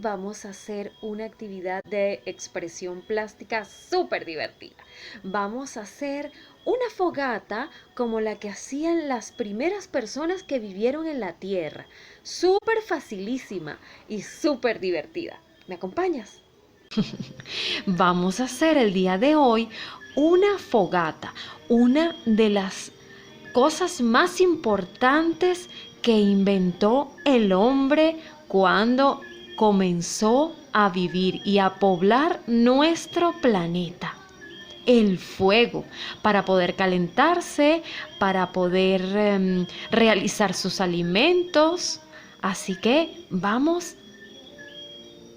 vamos a hacer una actividad de expresión plástica súper divertida. Vamos a hacer una fogata como la que hacían las primeras personas que vivieron en la Tierra. Súper facilísima y súper divertida. ¿Me acompañas? Vamos a hacer el día de hoy una fogata, una de las cosas más importantes que inventó el hombre cuando comenzó a vivir y a poblar nuestro planeta. El fuego, para poder calentarse, para poder realizar sus alimentos. Así que vamos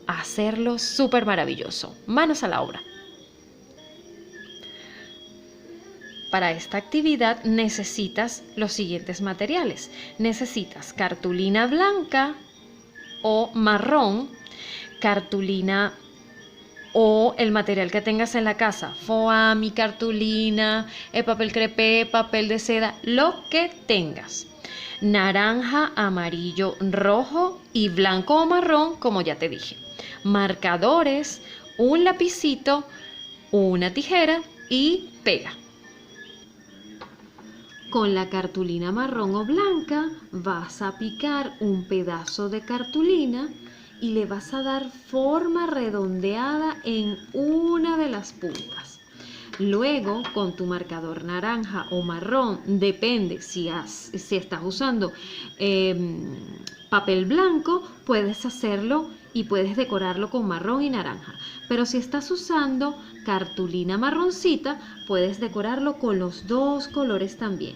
a hacerlo súper maravilloso. Manos a la obra. Para esta actividad necesitas los siguientes materiales. Necesitas cartulina blanca o marrón, cartulina o el material que tengas en la casa, foamy, cartulina, papel crepé, papel de seda, lo que tengas. Naranja, amarillo, rojo y blanco o marrón, como ya te dije. Marcadores, un lapicito, una tijera y pega. Con la cartulina marrón o blanca vas a picar un pedazo de cartulina y le vas a dar forma redondeada en una de las puntas. Luego, con tu marcador naranja o marrón, depende si estás usando papel blanco, puedes hacerlo y puedes decorarlo con marrón y naranja. Pero si estás usando cartulina marroncita, puedes decorarlo con los dos colores también.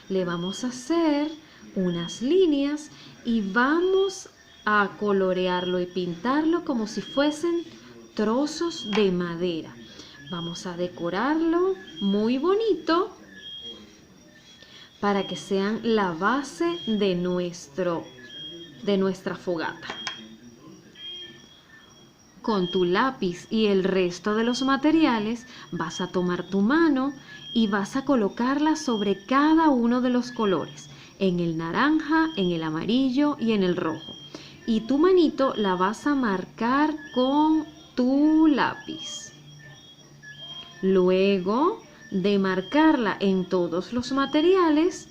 Le vamos a hacer unas líneas y vamos a colorearlo y pintarlo como si fuesen trozos de madera. Vamos a decorarlo muy bonito para que sean la base de nuestra fogata. Con tu lápiz y el resto de los materiales vas a tomar tu mano y vas a colocarla sobre cada uno de los colores, en el naranja, en el amarillo y en el rojo. Y tu manito la vas a marcar con tu lápiz. Luego de marcarla en todos los materiales,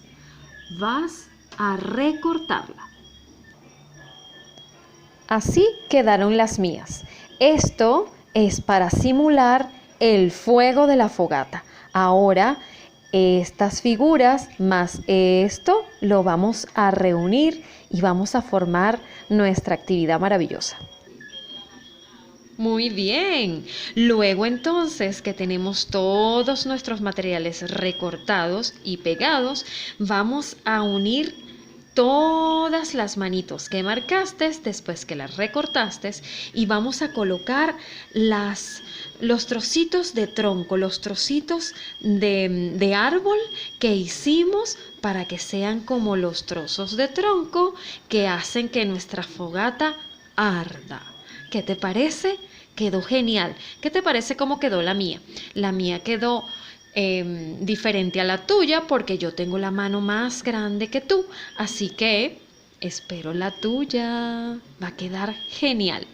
vas a recortarla. Así quedaron las mías. Esto es para simular el fuego de la fogata. Ahora, estas figuras más esto lo vamos a reunir y vamos a formar nuestra actividad maravillosa. Muy bien. Luego entonces que tenemos todos nuestros materiales recortados y pegados, vamos a unir todas las manitos que marcaste después que las recortaste y vamos a colocar los trocitos de tronco, los trocitos de árbol que hicimos para que sean como los trozos de tronco que hacen que nuestra fogata arda. ¿Qué te parece? Quedó genial. ¿Qué te parece cómo quedó la mía? La mía quedó diferente a la tuya porque yo tengo la mano más grande que tú. Así que espero la tuya. Va a quedar genial.